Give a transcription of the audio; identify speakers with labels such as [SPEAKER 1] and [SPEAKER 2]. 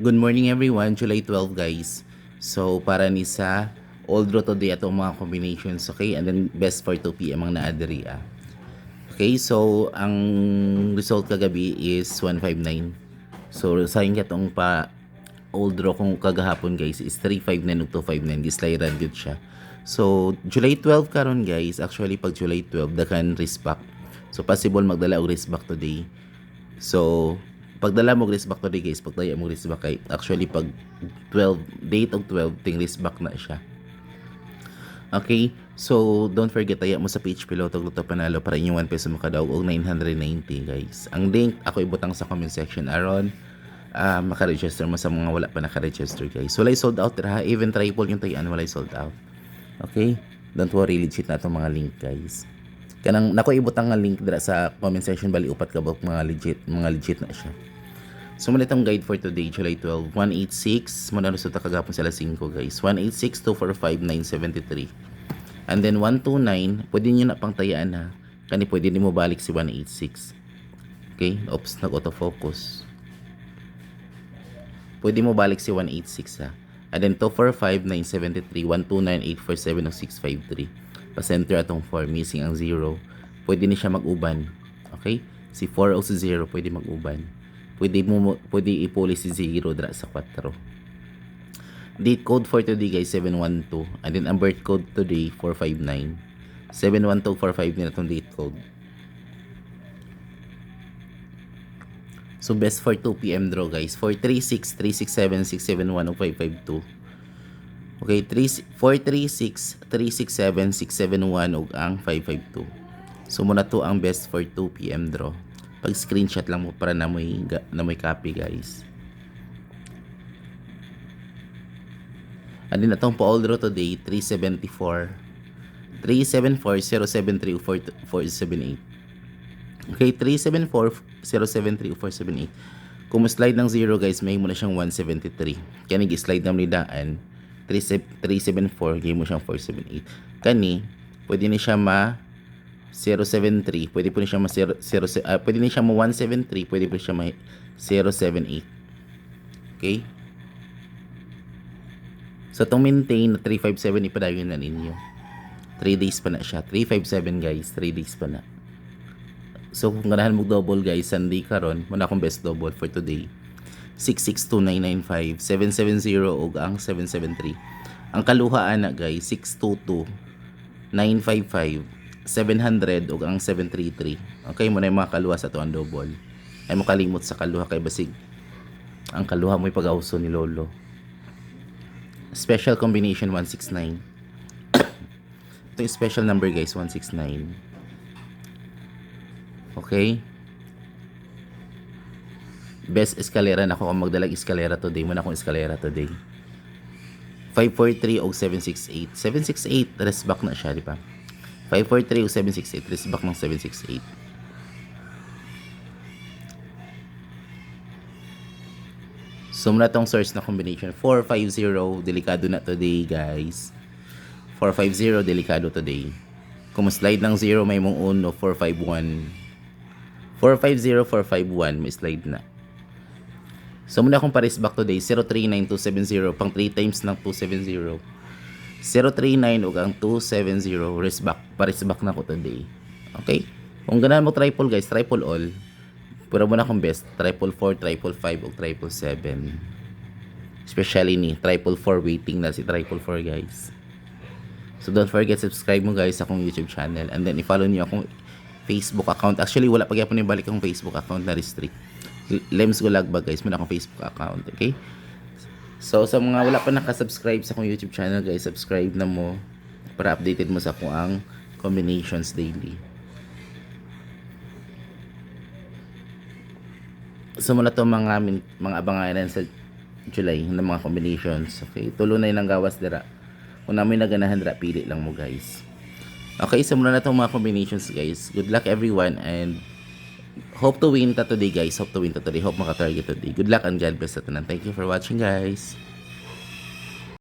[SPEAKER 1] Good morning everyone, July 12 guys. So para ni sa old draw today atong mga combinations, okay? And then best for 2 PM ang naadiri ah. Okay, so ang result kagabi is 159. So sayang katong pa old draw kung kagahapon guys is 359 ug 259 gislayaran gyud siya. So July 12 karon guys, actually pag July 12 dakan risk back. So possible magdala og risk back today. So pagdala mo risk back today guys, pagdaya mo risk back kay actually pag 12 date og 12 ting risk back na siya. Okay, so don't forget taya mo sa page below tog luto panalo para inyong 1 peso makadaog og 990 guys. Ang link ako ibutang sa comment section aron maka-register mo sa mga wala pa naka-register guys. Walay sold out ra, even triple yung tayan walay sold out. Okay, don't worry, legit na itong mga link guys. Kanang nako ibutang nga link dira sa comment section bali upat ka ba mga legit na siya. So muna itong guide for today, July 12, 186, muna resulta kagapon sila 5 guys, 186, 245, 973. And then 129, pwede nyo na pang tayaan ha, kani pwede din mo balik si 186. Okay, oops, nag-autofocus. Pwede mo balik si 186 ha. And then 245, 973, 129, 847, 653. Pa-center atong 4, missing ang 0. Pwede ni siya mag-uban. Okay, si 4 o si 0 pwede mag-uban. Pwede ipuli si 0 dra sa 4. Date code for today guys 712, and then ang birth code today 459. 71245 din atong date code. So best for 2 PM draw guys, 436, 367, 671 ug 552. Okay, 436, 367, 671 ug ang 552. So muna to ang best for 2 PM draw. Pag screenshot lang mo para na may copy guys. And then itong pa all draw today 374 073 478. Okay, 374 073 478. Kung slide ng 0 guys, may mo na siyang 173. Kani gi-slide na ni daan 374, game mo siyang 478. Kani pwede ni siya ma 073, pwede po ni siya ma 0, pwede ni siya ma 173, pwede po siya ma 078. Okay? So itong maintain na 357 ipadayon na ninyo. 3 days pa na siya. 357 guys, 3 days pa na. So kung ganahan mo double guys, Sunday karon, muna akong best double for today. 662995, 770 ug ang 773. Ang kaluhaan na guys, 622 955, 700 ug ang 733. Okay, muna yung mga kaluha sa to ang double. Ay mo kalimot sa kaluha kay basig ang kaluha mo ipag-auso ni Lolo. Special combination 169. Ito yung special number guys, 169. Okay. Best escalera na ako kung magdalag escalera today. Muna akong escalera today. 543 o 768. 768, rest back na siya, di ba? 543 o 768, rest back ng 768. So muna tong source na combination 450, delikado na today guys. 450, delikado today. Kung slide ng 0 may mong 1 451. 450 451 may slide na. So muna akong pares back today 039270 pang 3 times ng 270. 039 ug ang 270 rest back, pares back na ko today. Okay? Kung ganahan mo triple guys, triple all. Pura mo na akong best, triple 4, triple 5 ug triple 7. Especially ni triple 4 waiting na si triple 4 guys. So don't forget subscribe mo guys sa akong YouTube channel, and then i-follow niyo akong Facebook account. Actually wala pa gyapon ibalik akong Facebook account na restrict. Lems Gulagbag guys, muna akong Facebook account, okay? So sa mga wala pa naka-subscribe sa akong YouTube channel guys, subscribe na mo para updated mo sa akong ang combinations daily. So muna to mga abanganan sa July ng mga combinations. Okay, tulo na yun ang gawas dira. Kung namin naganahan dira, pili lang mo guys. Okay, so muna na itong mga combinations guys. Good luck everyone, and hope to win ta today guys. Hope to win ta today. Hope maka-target today. Good luck and God bless ta tanan. Thank you for watching guys.